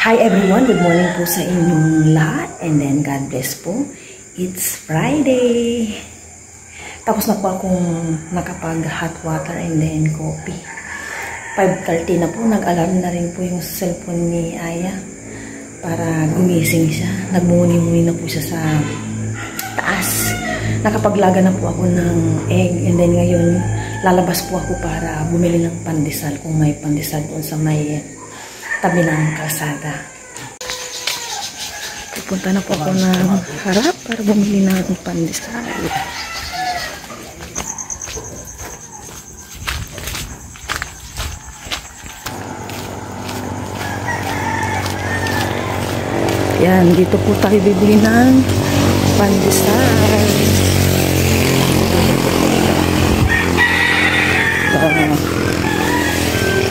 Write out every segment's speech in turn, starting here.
Hi everyone, good morning po sa inyong lahat and then God bless po. It's Friday. Tapos na po akong nakapag hot water and then coffee. 5:30 na po, nag-alarm na rin po yung cellphone ni Aya para gumising siya. Nagmumuni-muni na po siya sa taas. Nakapaglaga na po ako ng egg and then ngayon lalabas po ako para bumili ng pandesal kung may pandesal doon sa may tabi ng kalsada. Pupunta na po ako ng harap para bumili ng pandesal. Yan, dito po tayo bibili ng pandesal.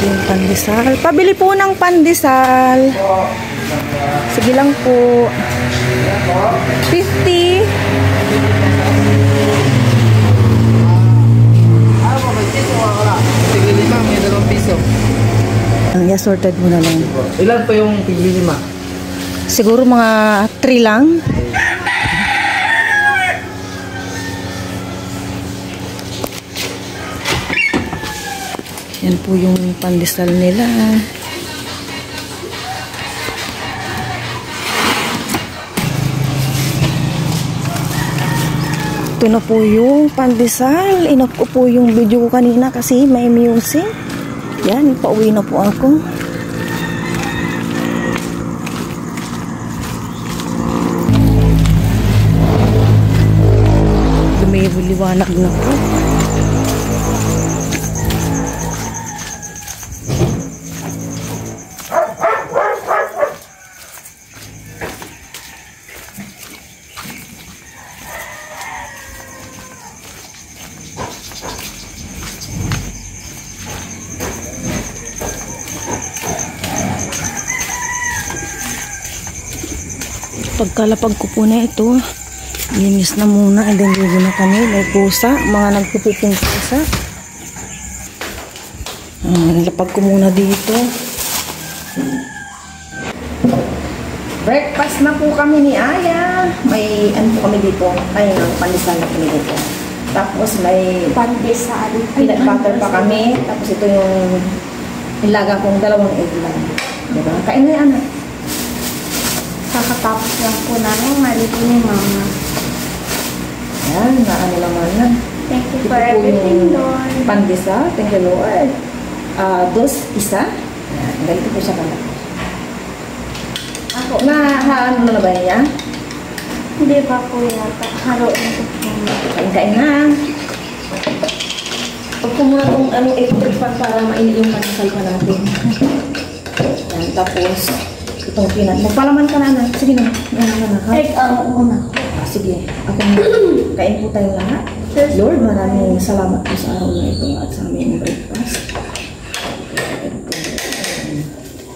Yung pandesal. Pabili po ng pandesal. Sige lang po. 50. Ang assorted mo na lang. Ilan po yung tigli 5? Siguro mga 3 lang. Yan po yung pandesal nila. Ito na po yung pandesal. Inop ko po yung video ko kanina kasi may music. Yan, pauwi na po ako. Lumiliwanag na po. Pagkalapag ko po na ito, linis na muna and then ligo na kami. May pusa, mga nagpupupong pusa. Lapag ko muna dito. Breakfast na po kami ni Aya. May ano po kami dito, ay pandesal na kami dito. Tapos may pandesal, peanut butter pa kami. Tapos ito yung ilaga kong 2 egg lang. Diba? Kain na yan. Kakatapos lang po namin malito ni Mama. Yan, naano naman na. Thank you for everything, Lord. Pandesal, thank you, Lord. Isa. Yan, ganito po siya kalaki. Ako, ano na ba niya? Hindi pa po yata. Haroon ko po. Kain na. Huwag ko muna itong electric fan para mainit yung pandesal pa natin. Yan, tapos itong peanut. Magpalaman ka na. Sige na. Egg una. Sige. Ako kain po tayo lahat. Lord, maraming salamat po sa araw na ito at sa aming breakfast.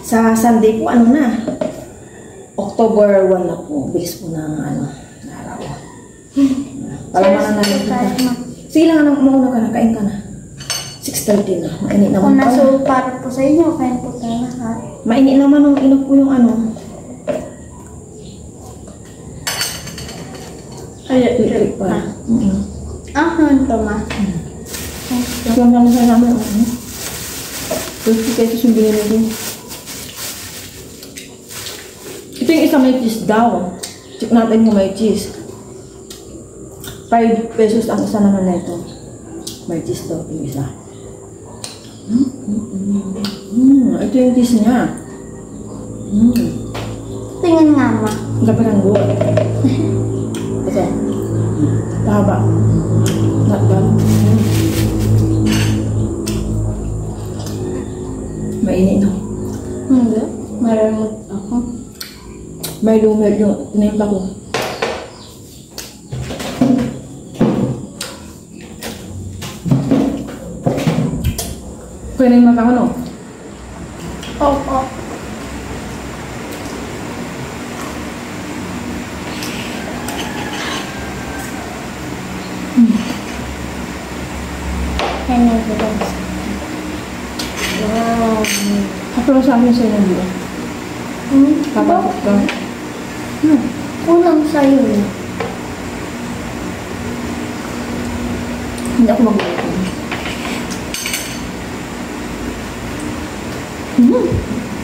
Sa Sunday po, ano na? October 1 na po. Bilis po ng araw. Palamanan natin kita. Sige lang, mauna ka na. Kain ka na. 6:30 na. Mainit naman. So, para po sa inyo, kain po tayo lahat. Mainit naman ang inok po yung electric pa. Ito ma. Yung naman sa namin. 50 pesos yung binili din. Ito yung isa may cheese daw. Check natin kung may cheese. 5 pesos ang isa naman na ito. May cheese daw yung isa. Ito yung cheese niya. Tingin nga ma. Dapat ang buwan. Ito. Pahaba. Not bad. Mainit na. Hindi. Maramot ako. May lumit yung tinimpla ko. Kaya na yung makakano? Opo. Kaya na yung Wow. Ako lang sa akin sa inyo dito. Kapagod ka. Kulang sa'yo. Hindi ako mag-open.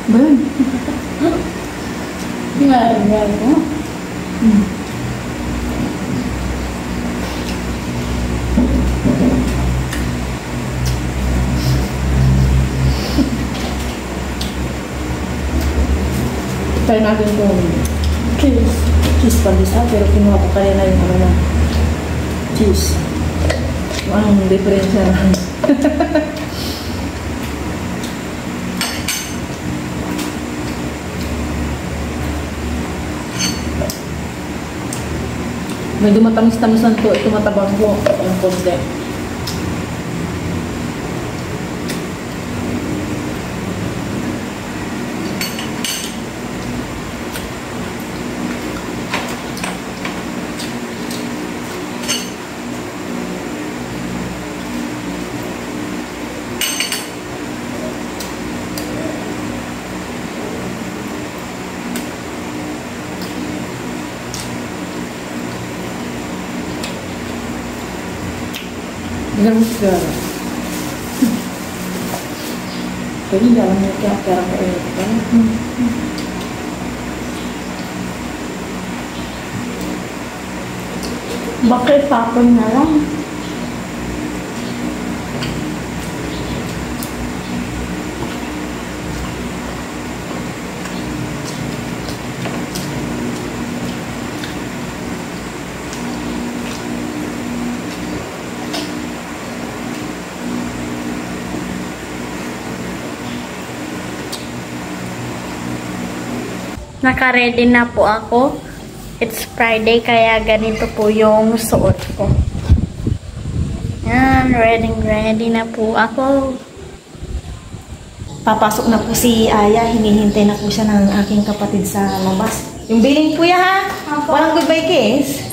Ba yun? Nga mo. Try natin kung Cheese. cheese pandesal, pero kinuha ko kanina yung ano na cheese. Kung anong diferensya na. Medyo matamis-tamisan to. Ito matabang po. Ang konti. Ganun siya. Pero hindi alam niya kaya pera ko ito. Bakit papon na lang? Naka-ready na po ako. It's Friday, kaya ganito po yung suot ko. Yan, ready na po ako. Papasok na po si Aya. Hinihintay na po siya ng aking kapatid sa labas. Yung billing po ya, ha? Opo. Walang goodbye kiss.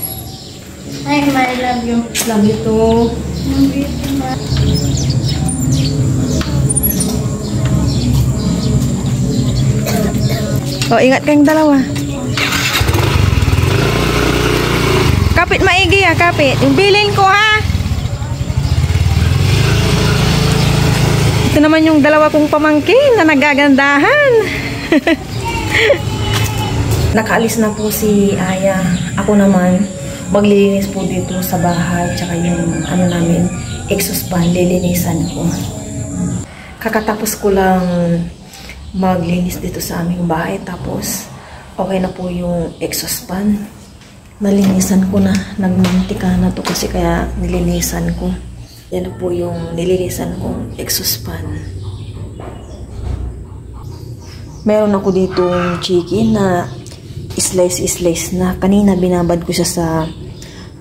Ay, I love you. Love you too. Love you too much. Oh, ingat kayong dalawa. Kapit maigi ha, kapit. Yung bilin ko ha. Ito naman yung dalawa kong pamangkin na nagagandahan. Nakaalis na po si Aya. Ako naman, maglilinis po dito sa bahay. Tsaka yung ano namin, exhaust fan, lilinisan ko. Kakatapos ko lang maglinis dito sa aming bahay, tapos okay na po yung exhaust fan. Nalinisan ko na, nagmantika na to kasi kaya nilinisan ko. Yan po yung nilinisan kong exhaust fan. Meron ako ditong chicken na slice na. Kanina binabad ko siya sa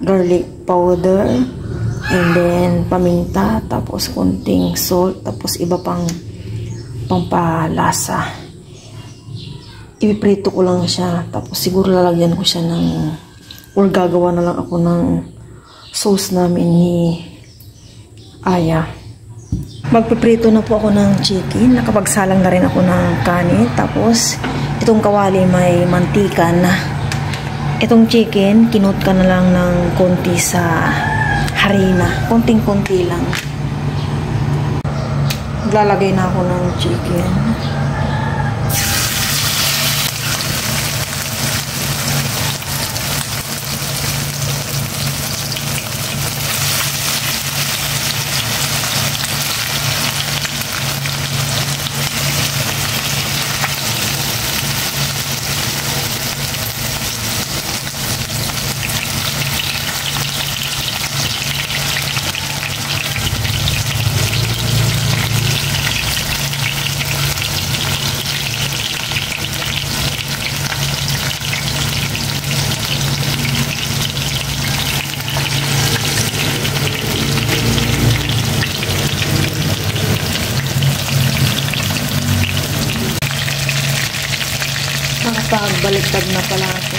garlic powder and then paminta, tapos konting salt, tapos iba pang pampalasa. Ipiprito ko lang siya, tapos siguro lalagyan ko siya ng, or gagawa na lang ako ng sauce namin ni Aya. Magpiprito na po ako ng chicken. Nakapagsalang na rin ako ng kanin, tapos itong kawali may mantika na. Itong chicken, kinut ka na lang ng konti sa harina, konting-konti lang. Maglalagay na ako ng chicken. Nakapagbaliktad na pala ako.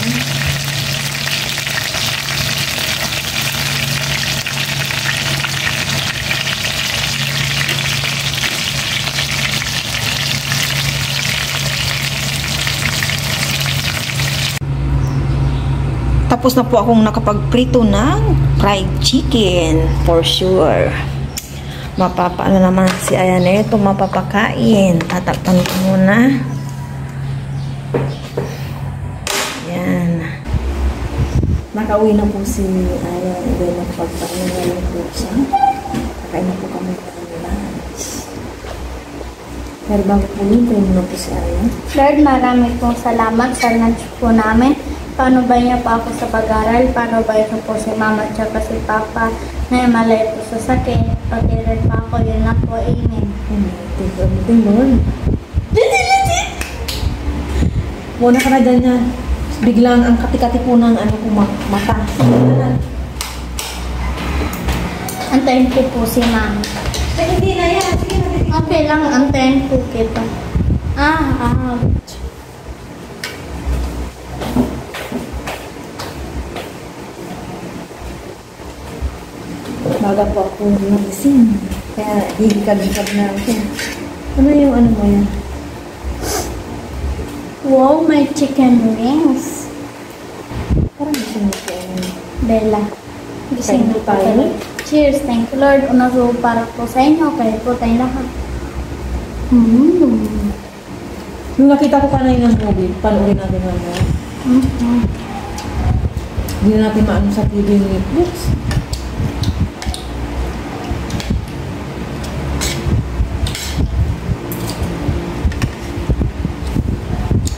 Tapos na po akong nakapagprito ng fried chicken. For sure. Mapapaano naman si Ayan ito, mapapakain. Tatakpan ko muna. Yan. Nakauwi na po si Ayan. Ibig nakapagpaano na yung po siya. Kakain na po kami ng lunch. Pero bago po yun, kayo muna po si Ayan. Lord, marami pong salamat sa lunch po namin. Paano ba niyo po ako sa pag-aral? Paano ba niyo po si Mama at si Papa na malay po sa sakit? Pati rin pa ako, yun na po. Amen. Amen. Lord. Muna ka na dyan yan. Biglang ang kati-kati po ng mata. Antayin ko po si Mama. Hindi na yan. Sige na. Okay lang, antayin po kita. Ouch. Baga po ako nagising. Kaya higikad-higikad na ako. Ano yung ano mo yan? Wow, may chicken wings. Parang gising mo po yan. Bella. Gising na Thank you, tayo. tayo. Cheers. Thank you, Lord. Una po para po sa inyo. Kaya po tayo lahat. Nung nakita ko kanina ng movie, panoorin natin naman. Hindi na natin maano sa TV yung Netflix.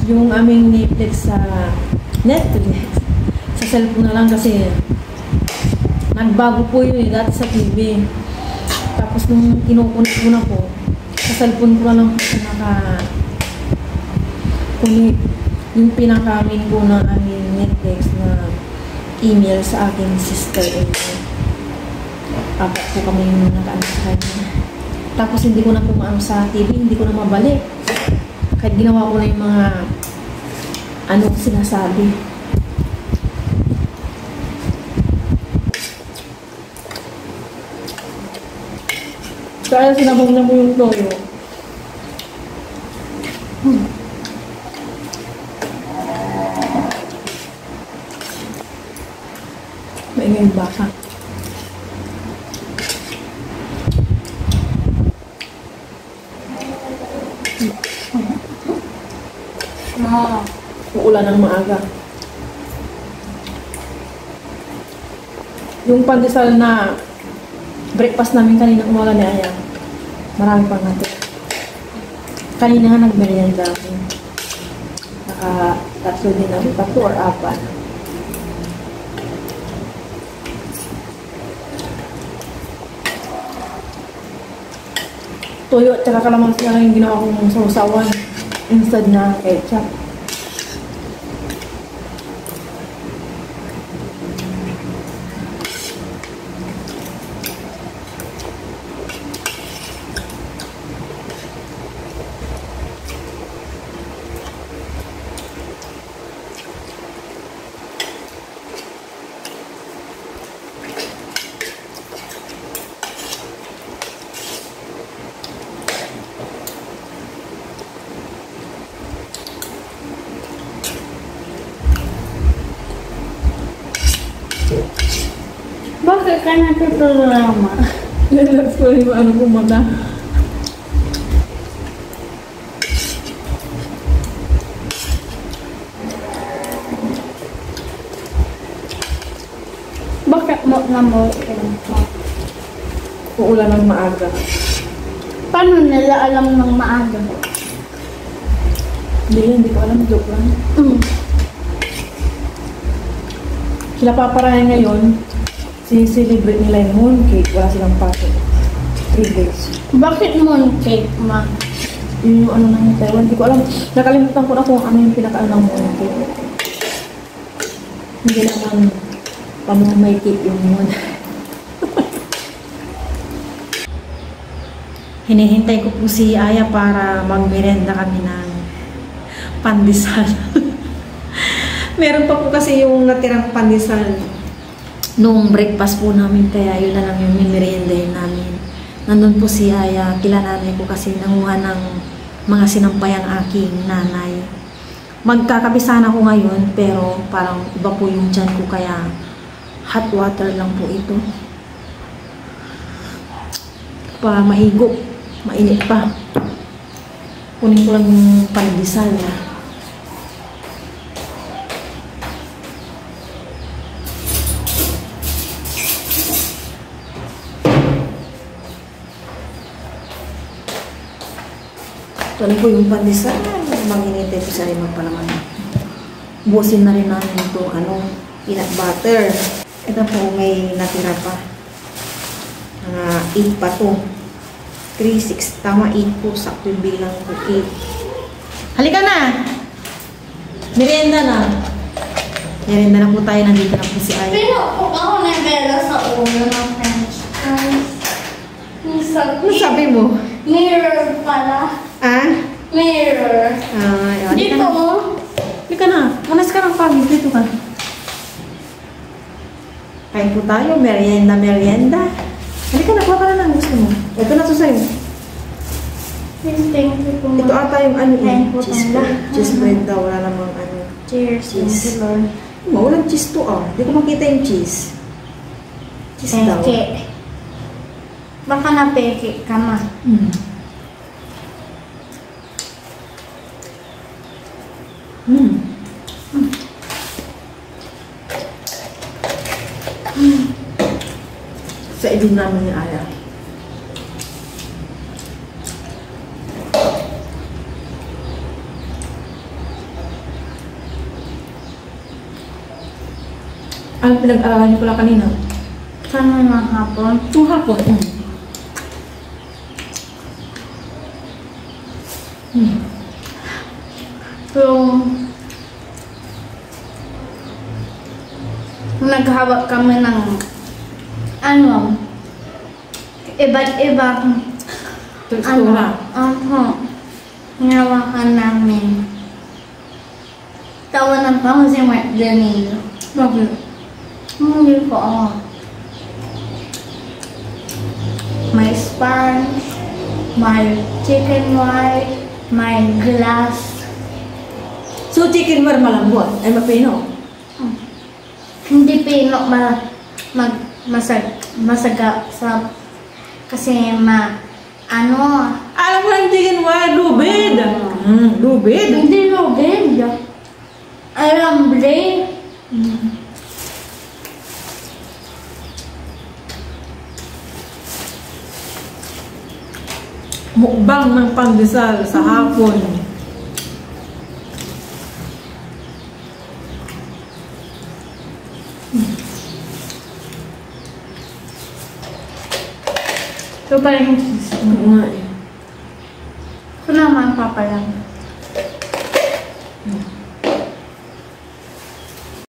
Yung aming Netflix sa cellphone na lang kasi nagbago po yun dati sa TV. Tapos nung kinukunik ko na po, sa cellphone ko na lang po naka-connect yung pinaka-main ko ng aming Netflix na email sa aking sister. Apat po kami yung naka-ano sa kanya. Tapos hindi ko na pumaano sa TV, hindi ko na mabalik. Kahit ginawa ko na yung mga sinasabi. Kaya sinabog na mo yung toyo. Maingay yung baka. Uulan ng maaga. Yung pandesal na breakfast namin kanina umaga ni Aya, marami pang natin. Kanina nga nagmerienda ako. Naka-tatlo din ako, 3 or 4. Toyo at saka kalamansi lang yung ginawa kong sausawan instead na ketchup. Bakit ka natutulama? Relax ko yung ano kumata. Bakit mo na mo? Uulan ng maaga. Paano nila alam ng maaga? Hindi ko alam. Joke lang. Sila paparayan ngayon, celebrate nila yung mooncake. Wala silang pasok. 3 days. Bakit mooncake, ma? Yun yung ano ng Taiwan. Hindi ko alam. Nakalimutan ko na kung ano yung pinaka-ano ng mooncake. Hindi naman pamamay cake yung moon. Hinihintay ko po si Aya para magmerenda kami ng pandesal. Meron pa po kasi yung natirang pandesal nung breakfast po namin, kaya yun na lang yung minmeriendahin namin. Nandun po si Aya, kila nanay ko kasi nanguha ng mga sinampay ang aking nanay. magkakabisan ako ngayon, pero parang iba po yung tiyan ko, kaya hot water lang po ito. Para mahigop, mainit pa. Kunin ko lang yung pandesal na. Kunin ko yung pandesal. Mag-initay ko sa limang pa naman. Busin na rin namin itong peanut butter. Ito po may natira pa. 8 pa to. 3, 6. Tama 8 po. Sakto yung bilang ko 8. Halika na! Merienda na. Merienda na po tayo. Nandito na po si Ay. Pero kung ako nabela sa ulo ng french fries. Ano sabi mo? Mirror pala. Ah? Mirror. Dito mo. Halika na. Manas ka ng pagod. Dito ka. Kain po tayo. Merienda, merienda. Halika na. Kuha ka na ng gusto mo. Ito na to sa'yo. Thank you po. Ito ata yung Kain po cheese tayo. bread. Cheese bread daw. Wala namang Cheers. cheese. Thank you, Lord. Walang cheese to Hindi ko makita yung cheese. Cheese daw. Peke. Baka na-peke ka ma. Mm. Mm. Sa ibig namin ni Aya. Ano pinag-aralan niyo pala kanina? Sana na hapon. Yung hapon. Naghawak kami ng iba't ibang Tekstura. hinawakan namin. Tawanan pa ako si Mark Danilo. Bakit? Hindi ko may sponge, may chicken white, may glass. So, chicken wire malambot. Ay, mapino. Hindi pino masaga sa kasi Alam mo yung chicken wire, lubid. Lubid. hindi lubid. Alambre. Mukbang ng pandesal sa hapon. Ito pa rin yung cheese. Oo nga eh. Ito naman papalang. Mm.